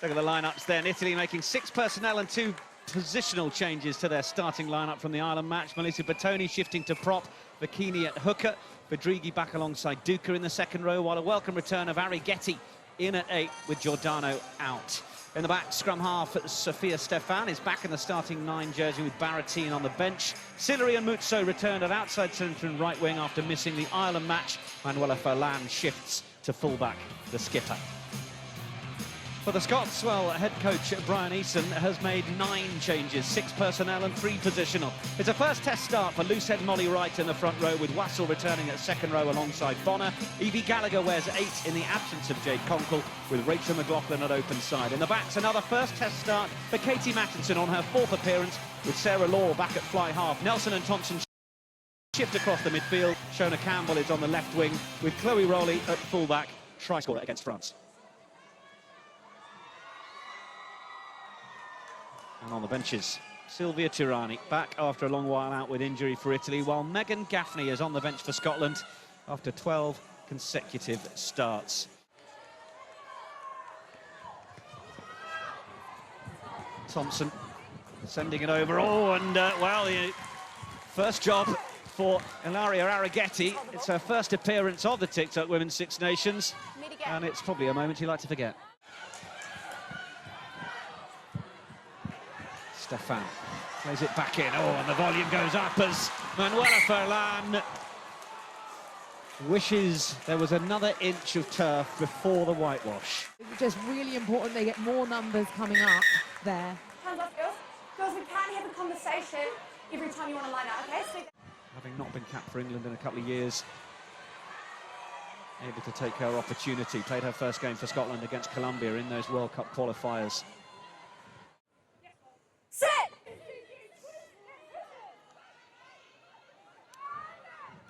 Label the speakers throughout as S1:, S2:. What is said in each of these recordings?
S1: Look at the lineups then. Italy making 6 personnel and 2 positional changes to their starting lineup from the Ireland match. Melissa Bertoni shifting to prop, Bikini at hooker, Vidrighi back alongside Duca in the second row, while a welcome return of Arrighetti in at 8 with Giordano out. In the back, scrum half, Sofia Stefan is back in the starting 9 jersey with Baratin on the bench. Sillery and Muzzo returned at outside centre and right wing after missing the Ireland match. Manuela Furlan shifts to fullback, the skipper. For the Scots, well, head coach Brian Eason has made 9 changes, 6 personnel and 3 positional. It's a first test start for loosehead Molly Wright in the front row, with Wassell returning at second row alongside Bonner. Evie Gallagher wears 8 in the absence of Jade Conkle, with Rachel McLaughlin at open side. In the backs, another first test start for Katie Mattinson on her 4th appearance, with Sarah Law back at fly half. Nelson and Thompson shift across the midfield. Shona Campbell is on the left wing, with Chloe Rowley at fullback, try scorer against France. And on the benches, Sylvia Tirani back after a long while out with injury for Italy, while Megan Gaffney is on the bench for Scotland after 12 consecutive starts. Thompson sending it over. Oh, and well, the first job for Ilaria Arrighetti. It's her first appearance of the TikTok Women's Six Nations, and it's probably a moment you like to forget. Stefan plays it back in. Oh, and the volume goes up as Manuela Furlan wishes there was another inch of turf before the whitewash.
S2: It's just really important they get more numbers coming up there.
S3: Hands off, girls. Girls, we can have a conversation every time you want to line up, okay? So
S1: having not been capped for England in a couple of years, able to take her opportunity. Played her first game for Scotland against Colombia in those World Cup qualifiers.
S3: sit!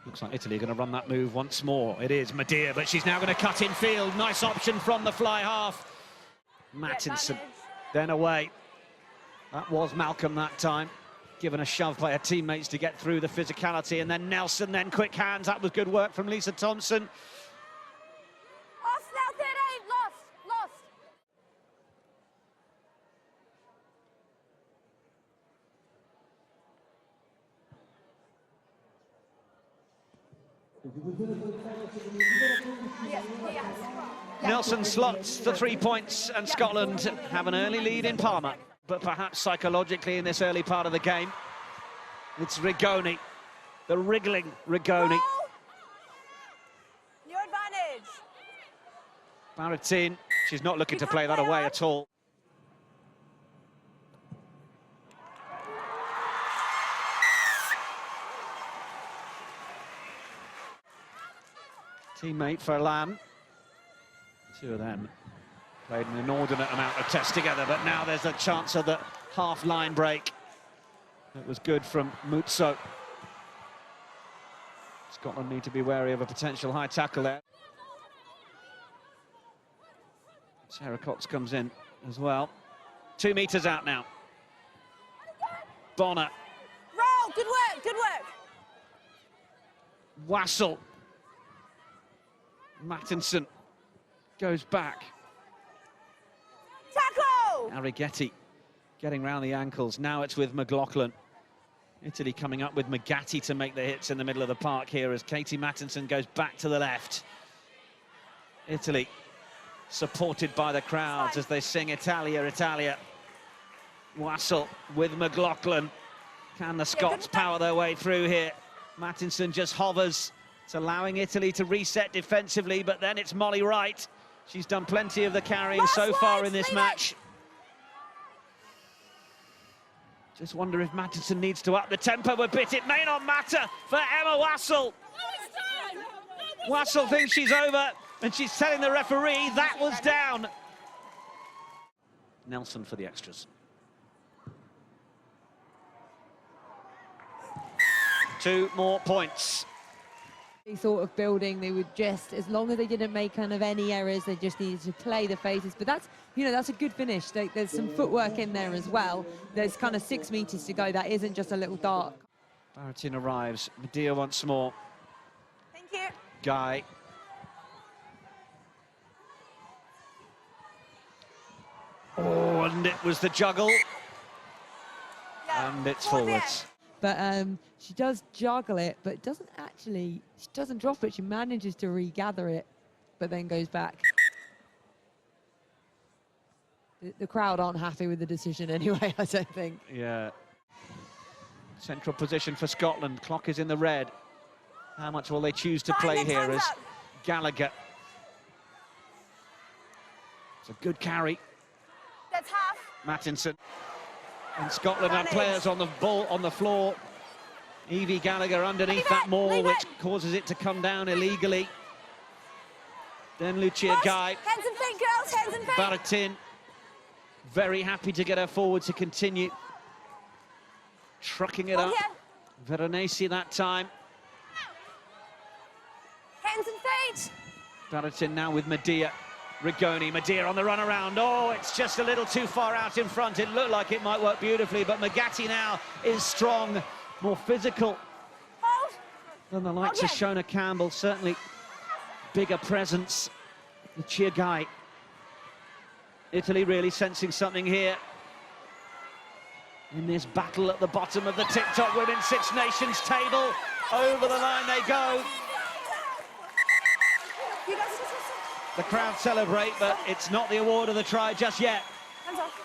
S1: Looks like Italy are going to run that move once more. It is Medea, but she's now going to cut in field. Nice option from the fly half. Mattinson, then away. That was Malcolm that time. Given a shove by her teammates to get through the physicality, and then Nelson, then quick hands. That was good work from Lisa Thompson.
S3: Off now, 13, lost.
S1: Nelson slots the 3 points, and Scotland have an early lead in Parma. But perhaps psychologically in this early part of the game, it's Rigoni, the wriggling Rigoni.
S3: Your advantage.
S1: Baratin, she's not looking to play that away at all. Teammate Furlan. 2 of them played an inordinate amount of tests together, but now there's a chance of the half-line break. It was good from Muzzo. Scotland need to be wary of a potential high tackle there. Sarah Cox comes in as well. 2 meters out now. Bonner.
S3: Roll, good work.
S1: Wassell. Mattinson goes back.
S3: Tackle!
S1: Arrighetti getting round the ankles. Now it's with McLaughlin. Italy coming up with Magatti to make the hits in the middle of the park here as Katie Mattinson goes back to the left. Italy supported by the crowds as they sing Italia, Italia. Wassell with McLaughlin. Can the Scots power their way through here? Mattinson just hovers. It's allowing Italy to reset defensively, but then it's Molly Wright. She's done plenty of the carrying so far in this match. Just wonder if Mattinson needs to up the tempo a bit. It may not matter for Emma Wassell. Wassell thinks she's over, and she's telling the referee that was down. Nelson for the extras. 2 more points.
S2: Sort of building, they would just, as long as they didn't make kind of any errors, they just needed to play the faces. But that's, you know, that's a good finish. There's some footwork in there as well. There's kind of 6 meters to go. That isn't just a little dark.
S1: Baratin arrives. Medea once more.
S3: Thank you.
S1: Guy. And it was the juggle,
S3: Yeah.
S1: and it's
S3: Towards the
S1: forwards.
S2: But she does juggle it, but she doesn't drop it. She manages to regather it, but then goes back. The crowd aren't happy with the decision anyway, I don't think.
S1: Yeah. Central position for Scotland. Clock is in the red. How much will they choose to play here as Gallagher? It's a good carry.
S3: That's half.
S1: Mattinson. And Scotland have players on the ball, on the floor. Evie Gallagher underneath that maul, which causes it to come down illegally. Then Lucia Guy.
S3: Hands and feet, girls, hands and feet.
S1: Baratin, very happy to get her forward to continue. Trucking it up. Veronese that time.
S3: Hands and feet.
S1: Baratin now with Medea. Rigoni, Medea on the run around. Oh, it's just a little too far out in front. It looked like it might work beautifully, but Magatti now is strong, more physical
S3: Hold.
S1: than the likes of Shona Campbell. Certainly bigger presence. Lucia Guy. Italy really sensing something here in this battle at the bottom of the TikTok Women's Six Nations table. Over the line they go.
S3: You guys,
S1: The crowd celebrate, but it's not the award of the try just yet.
S3: hands off.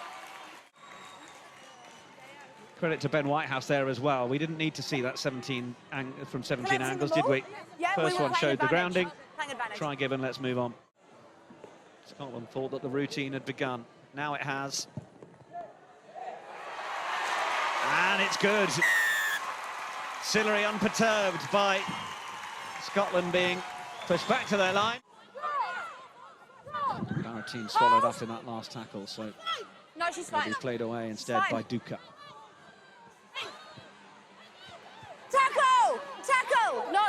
S1: Credit to Ben Whitehouse there as well. We didn't need to see that 17 from 17
S3: Legs in the
S1: angles, did
S3: ball.
S1: we?
S3: Yeah, we
S1: First
S3: were
S1: one
S3: playing
S1: showed the
S3: advantage.
S1: grounding.
S3: Playing advantage.
S1: Try given, let's move on. Scotland thought that the routine had begun. Now it has. And it's good. Sillery unperturbed by Scotland being pushed back to their line. Baratin swallowed up in that last tackle, so
S3: No, she's
S1: it'll
S3: fine.
S1: be played away instead by
S3: Fine.
S1: Duca.
S3: Tackle! Tackle! No!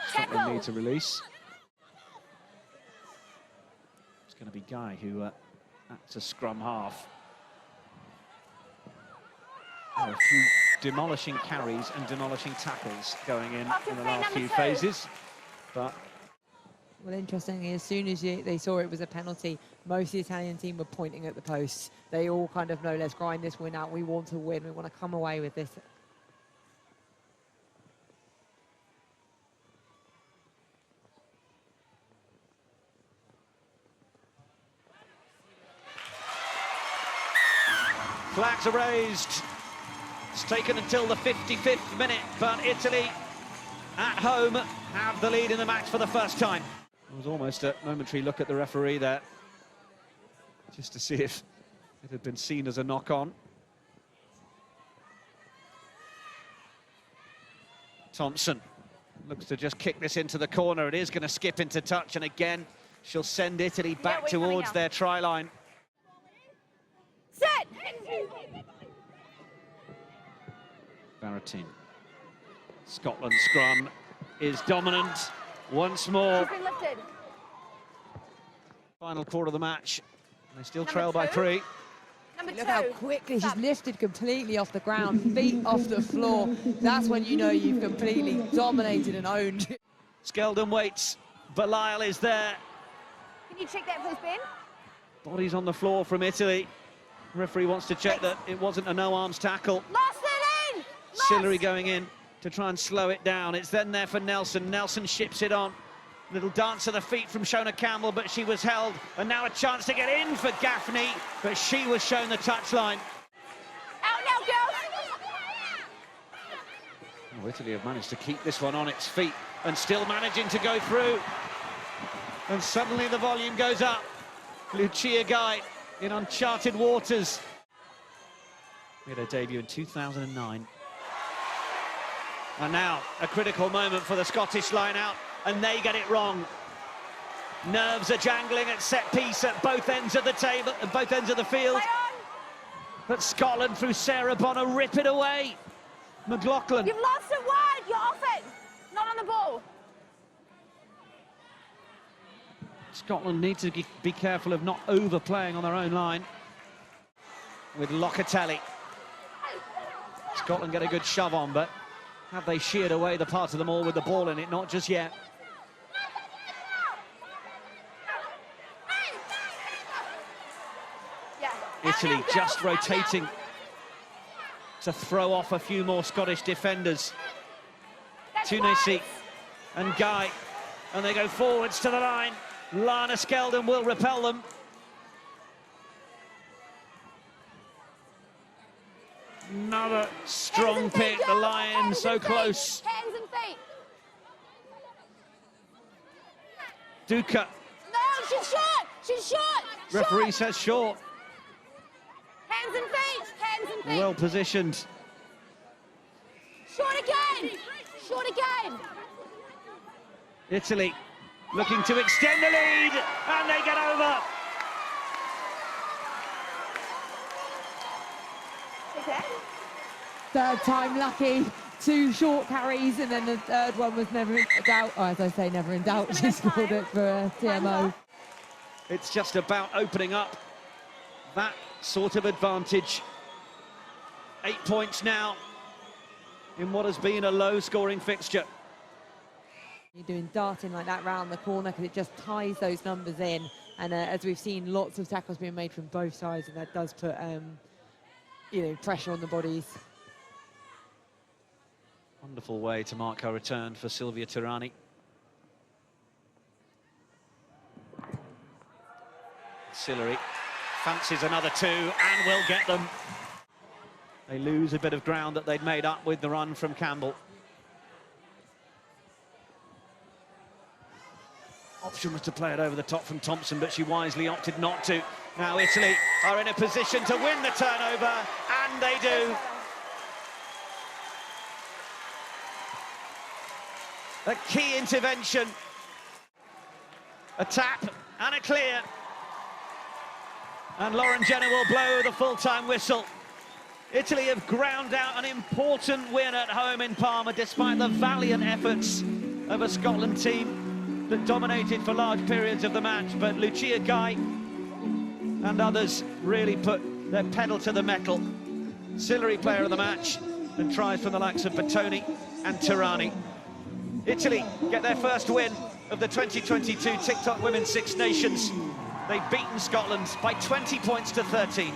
S1: Scotland
S3: Tackle!
S1: need to release. It's going to be Guy who acts as scrum half. There are a few demolishing carries and demolishing tackles going in
S3: Off your
S1: the
S3: feet,
S1: last
S3: number
S1: few
S3: 2.
S1: phases. But
S2: Well, interestingly, as soon as they saw it was a penalty, most of the Italian team were pointing at the posts. They all kind of know, let's grind this win out. We want to win. We want to come away with this.
S1: flags are raised. It's taken until the 55th minute, but Italy at home have the lead in the match for the first time. It was almost a momentary look at the referee there, just to see if it had been seen as a knock-on. Thompson looks to just kick this into the corner. It is going to skip into touch, and again, she'll send Italy back
S3: we're coming
S1: towards
S3: out.
S1: their try line.
S3: Set!
S1: Baratin. Scotland's scrum is dominant once more.
S3: She's been lifted.
S1: Final quarter of the match. They still
S3: Number
S1: trail by
S3: 2.
S1: 3.
S3: Number 2.
S2: Look how quickly she's
S3: Stop.
S2: lifted completely off the ground, feet off the floor. That's when you know you've completely dominated and owned.
S1: Skeldon waits. Belial is there.
S3: Can you check that, please, Ben?
S1: Bodies on the floor from Italy. Referee wants to check that it wasn't a no-arms tackle.
S3: Lost it in! Lost.
S1: Sillery going in to try and slow it down. It's then there for Nelson. Nelson ships it on. Little dance of the feet from Shona Campbell, but she was held. And now a chance to get in for Gaffney, but she was shown the touchline.
S3: Out now, girls!
S1: Oh, Italy have managed to keep this one on its feet and still managing to go through. And suddenly the volume goes up. Lucia Guy in uncharted waters. Made her debut in 2009. And now a critical moment for the Scottish line-out, and they get it wrong. Nerves are jangling at set piece at both ends of the table, at both ends of the field.
S3: Play on!
S1: But Scotland through Sarah Bonner rip it away. McLaughlin.
S3: You've lost it wide! You're off it! Not on the ball.
S1: Scotland need to be careful of not overplaying on their own line. With Locatelli. Scotland get a good shove on, but have they sheared away the part of them all with the ball in it? Not just yet.
S3: Yeah.
S1: Italy just rotating to throw off a few more Scottish defenders. Tunisi and Guy, and they go forwards to the line. Lana Skeldon will repel them. Another strong pick, the Lions so close.
S3: Hands and feet.
S1: Duca.
S3: No, she's short. She's short.
S1: Referee says short.
S3: Hands and feet. Hands and feet.
S1: Well positioned.
S3: Short again. Short again.
S1: Italy looking to extend the lead, and they get over.
S3: Okay.
S2: Third time lucky, 2 short carries, and then the third one was never in doubt. Oh, as I say, never in doubt. She scored it for TMO.
S1: It's just about opening up that sort of advantage. 8 points now in what has been a low-scoring fixture.
S2: You're doing darting like that round the corner because it just ties those numbers in. And as we've seen, lots of tackles being made from both sides, and that does put pressure on the bodies.
S1: Wonderful way to mark her return for Silvia Tirani. Sillery fancies another 2 and will get them. They lose a bit of ground that they'd made up with the run from Campbell. Option was to play it over the top from Thompson, but she wisely opted not to. Now Italy are in a position to win the turnover, and they do. A key intervention. A tap and a clear. And Lauren Jenner will blow the full-time whistle. Italy have ground out an important win at home in Parma, despite the valiant efforts of a Scotland team that dominated for large periods of the match. But Lucia Guy and others really put their pedal to the metal. Sillery player of the match, and tries from the likes of Bertoni and Tirani. Italy get their first win of the 2022 TikTok Women's Six Nations. They've beaten Scotland by 20 points to 13.